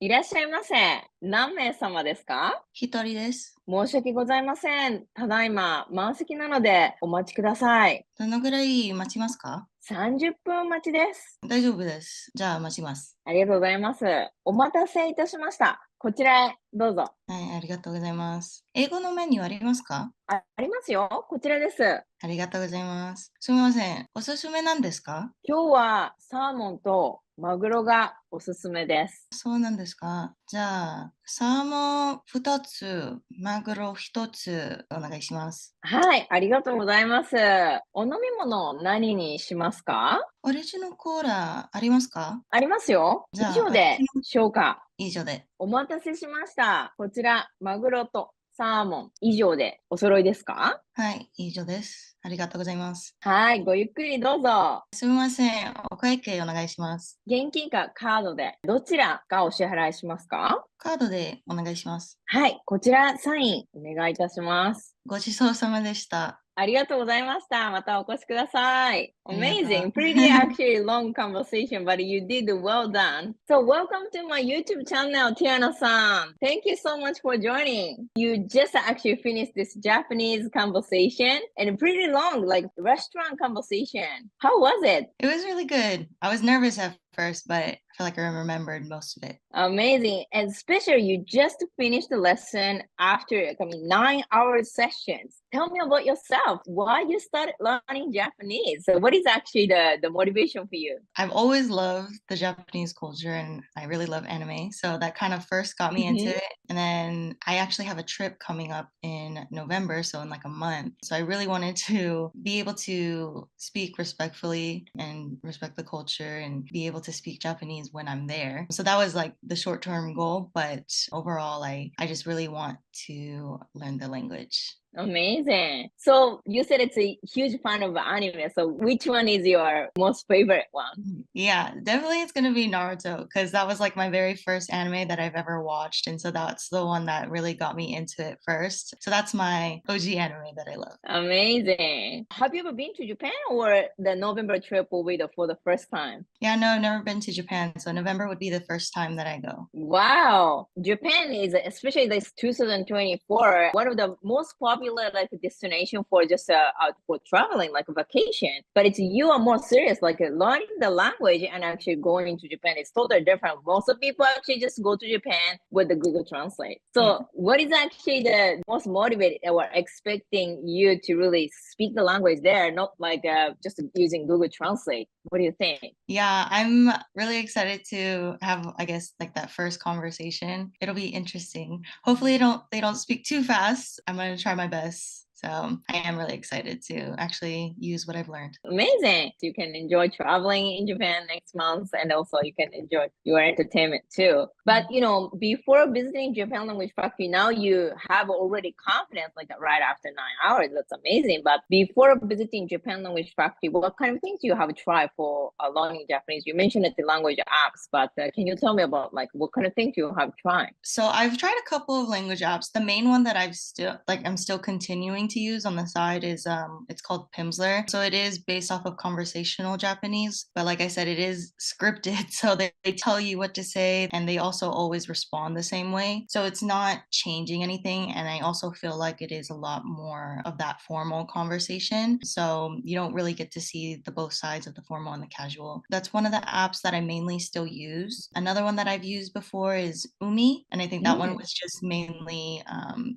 いらっしゃいませ。何名様ですか？一人です。申し訳ございません。ただいま満席なのでお待ちください。どのぐらい待ちますか？30分待ちです。大丈夫です。じゃあ待ちます。ありがとうございます。お待たせいたしました。こちらへどうぞ。はい、ありがとうございます。英語のメニューありますか？ありますよ。こちらです。ありがとうございます。すみません。おすすめなんですか？今日はサーモンとマグロがおすすめです。そうなんですか。じゃあ、サーモン2つ、マグロ1つお願いします。はい、ありがとうございます。お飲み物何にしますか？オリジナルコーラありますか？ありますよ。以じゃあ、上でオリジナルしょうか？以上で。お待たせしました。こちら、マグロとサーモン以上でお揃いですか？はい、以上です。ありがとうございます。はい、ごゆっくりどうぞ。すみません。お会計お願いします。現金かカードでどちらがお支払いしますか？カードでお願いします。はい、こちらサインお願いいたします。ごちそうさまでした。ありがとうございました。またお越しください。ありがとう。Amazing. Pretty actually long conversation, but you did well done. So welcome to my YouTube channel, Tiana-san. Thank you so much for joining. You just actually finished this Japanese conversation and pretty long, like restaurant conversation. How was it? It was really good. I was nervous at first, but I feel like I remembered most of it. Amazing. And especially you just finished the lesson after 9 hour sessions. Tell me about yourself. Why you started learning Japanese? So what is actually the motivation for you? I've always loved the Japanese culture and I really love anime. So that kind of first got me into Mhm. it. And then I actually have a trip coming up in November, so in like a month. So I really wanted to be able to speak respectfully and respect the culture and be able to speak Japanese when I'm there. So that was like the short term goal. But overall, I just really want to learn the language. Amazing. So you said it's a huge fan of anime. So which one is your most favorite one? Yeah, definitely it's gonna be Naruto because that was like my very first anime that I've ever watched. And so that's the one that really got me into it first. So that's my OG anime that I love. Amazing. Have you ever been to Japan or the November trip will be for the first time? Yeah, no, I've never been to Japan. So November would be the first time that I go. Wow. Japan is, especially this 2024, one of the most popular like destination for just for traveling, like a vacation. But it's you are more serious, like learning the language and actually going to Japan is totally different. Most of people actually just go to Japan with the Google Translate. Yeah. So what is actually the most motivated or expecting you to really speak the language there, not like just using Google Translate? What do you think? Yeah, I'm really excited to have, I guess, like that first conversation. It'll be interesting. Hopefully they don't speak too fast. I'm gonna try my best. So I am really excited to actually use what I've learned. Amazing. You can enjoy traveling in Japan next month and also you can enjoy your entertainment too. But before visiting Japan Language Factory, now you have already confidence like right after 9 hours. That's amazing. But before visiting Japan Language Factory, what kind of things you have tried for learning Japanese? You mentioned the language apps, but can you tell me about like what kind of things you have tried? So I've tried a couple of language apps. The main one that I'm still continuing to use on the side is it's called Pimsleur. So it is based off of conversational Japanese, but like I said, it is scripted. So they tell you what to say and they also always respond the same way. So it's not changing anything. And I also feel like it is a lot more of that formal conversation. So you don't really get to see the both sides of the formal and the casual. That's one of the apps that I mainly still use. Another one that I've used before is Umi. And I think that one Mm. was just mainly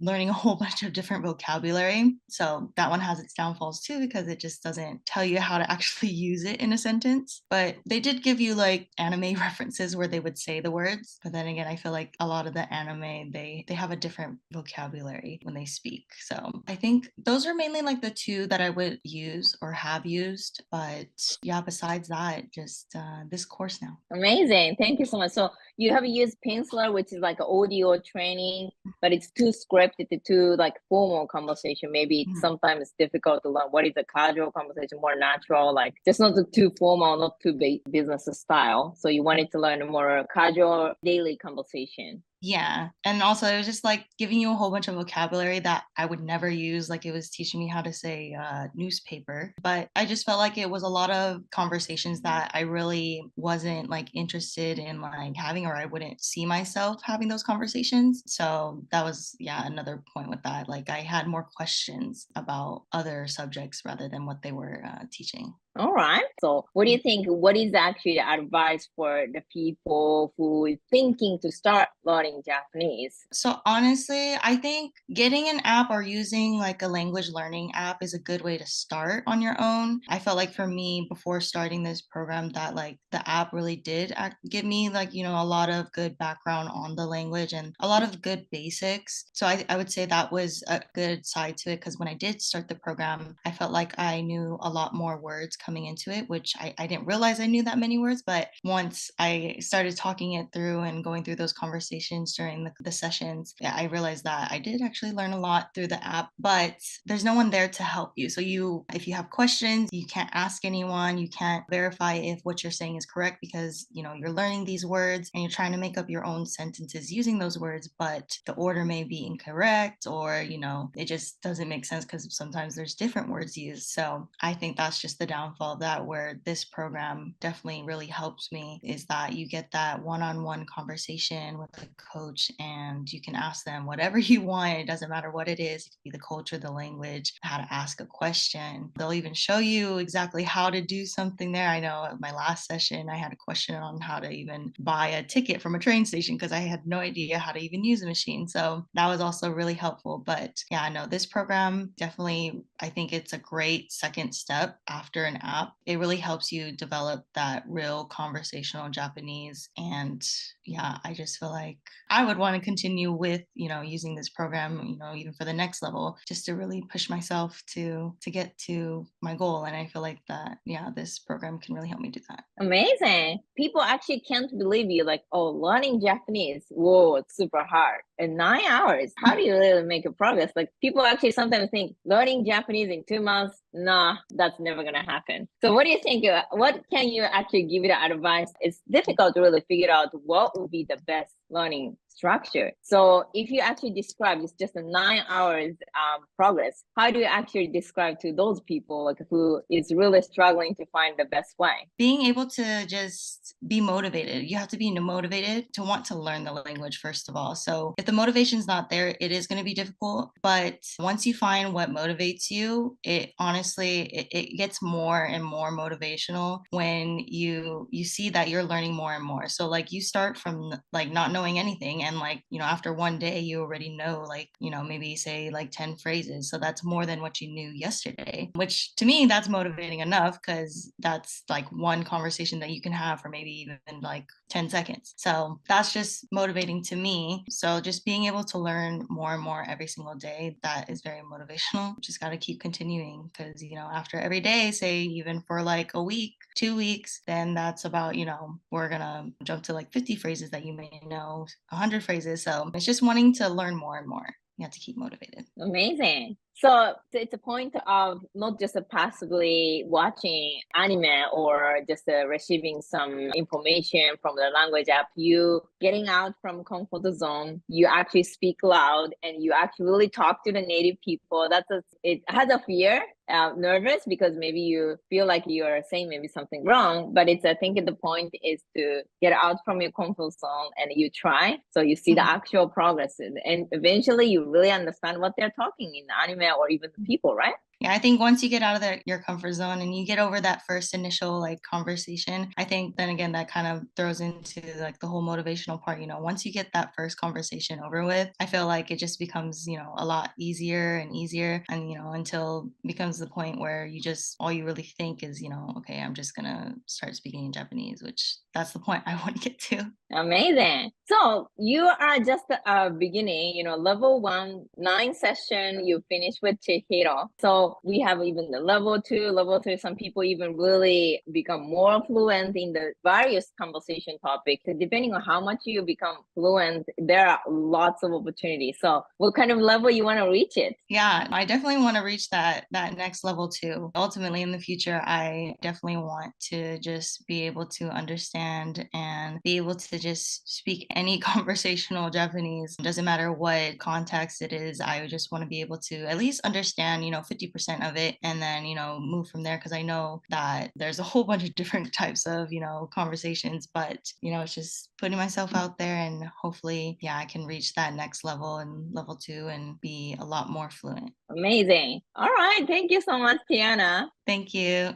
learning a whole bunch of different vocabulary. So that one has its downfalls too, because it just doesn't tell you how to actually use it in a sentence. But they did give you like anime references where they would say the words. But then again, I feel like a lot of the anime, they have a different vocabulary when they speak. So I think those are mainly like the two that I would use or have used. But yeah, besides that, just this course now. Amazing. Thank you so much. So you have used Pimsleur, which is like audio training, but it's too scripted, too like formal conversation. Maybe it's Mhm. sometimes difficult to learn what is a casual conversation, more natural, like just not too formal, not too business style. So you wanted to learn a more casual daily conversation. Yeah. And also it was just like giving you a whole bunch of vocabulary that I would never use. Like it was teaching me how to say newspaper. But I just felt like it was a lot of conversations that I really wasn't like interested in like having, or I wouldn't see myself having those conversations. So that was, yeah, another point with that. Like I had more questions about other subjects rather than what they were teaching. All right. So, what do you think? What is actually the advice for the people who is thinking to start learning Japanese? So honestly, I think getting an app or using like a language learning app is a good way to start on your own. I felt like for me before starting this program that like the app really did give me like, a lot of good background on the language and a lot of good basics. So I would say that was a good side to it because when I did start the program, I felt like I knew a lot more words coming into it, which I didn't realize I knew that many words. But once I started talking it through and going through those conversations during the session, yeah, I realized that I did actually learn a lot through the app, but there's no one there to help you. So if you have questions, you can't ask anyone, you can't verify if what you're saying is correct because, you're learning these words and you're trying to make up your own sentences using those words, but the order may be incorrect or, it just doesn't make sense because sometimes there's different words used. So I think that's just the downfall of that, where this program definitely really helps me is that you get that one-on-one conversation with a coach and you can ask them whatever you want. It doesn't matter what it is. It could be the culture, the language, how to ask a question. They'll even show you exactly how to do something there. I know at my last session, I had a question on how to even buy a ticket from a train station because I had no idea how to even use a machine. So that was also really helpful. But yeah, no, this program definitely, I think it's a great second step after an app. It really helps you develop that real conversational Japanese. And yeah, I just feel like I would want to continue with, using this program, even for the next level, just to really push myself to get to my goal. And I feel like that, yeah, this program can really help me do that. Amazing. People actually can't believe you, like, oh, learning Japanese, whoa, it's super hard. In 9 hours, how do you really make a progress? Like, people actually sometimes think learning Japanese in 2 months, nah, that's never gonna happen. So what do you think? What can you actually give it advice? It's difficult to really figure out what would be the best learning structure. So if you actually describe it's just a 9 hours progress, how do you actually describe to those people like who is really struggling to find the best way? Being able to just be motivated. You have to be motivated to want to learn the language, first of all. So if the motivation's not there, it is going to be difficult. But once you find what motivates you, it honestly, it gets more and more motivational when you see that you're learning more and more. So like you start from like not knowing anything and like, after one day you already know like, maybe say like 10 phrases. So that's more than what you knew yesterday, which to me that's motivating enough because that's like one conversation that you can have for maybe even like 10 seconds. So that's just motivating to me. So just being able to learn more and more every single day, that is very motivational. Just got to keep continuing because, after every day, say even for like a week, 2 weeks, then that's about, we're going to jump to like 50 phrases that you may know, 100 phrases. So it's just wanting to learn more and more. You have to keep motivated. Amazing. So it's a point of not just passively watching anime or just receiving some information from the language app. You getting out from comfort zone. You actually speak loud and you actually really talk to the native people. It has a fear, nervous because maybe you feel like you are saying maybe something wrong. But I think the point is to get out from your comfort zone and you try. So you see the actual progress and eventually you really understand what they're talking in anime or even the people, right? Yeah, I think once you get out of your comfort zone and you get over that first initial like conversation, I think then again that kind of throws into like the whole motivational part. Once you get that first conversation over with, I feel like it just becomes, a lot easier and easier. And, until it becomes the point where all you really think is, okay, I'm just gonna start speaking in Japanese, which that's the point I want to get to. Amazing. So you are just beginning, level 1, 9 session, you finish with Chihiro. So we have even the level 2, level 3, some people even really become more fluent in the various conversation topics. Depending on how much you become fluent, there are lots of opportunities. So what kind of level you want to reach it? Yeah, I definitely want to reach that next level too. Ultimately in the future, I definitely want to just be able to understand understand and be able to just speak any conversational Japanese. It doesn't matter what context it is. I just want to be able to at least understand, 50% of it, and then, move from there, because I know that there's a whole bunch of different types of, conversations, but, it's just putting myself out there, and hopefully, yeah, I can reach that next level and level 2 and be a lot more fluent. Amazing. All right. Thank you so much, Tiana. Thank you.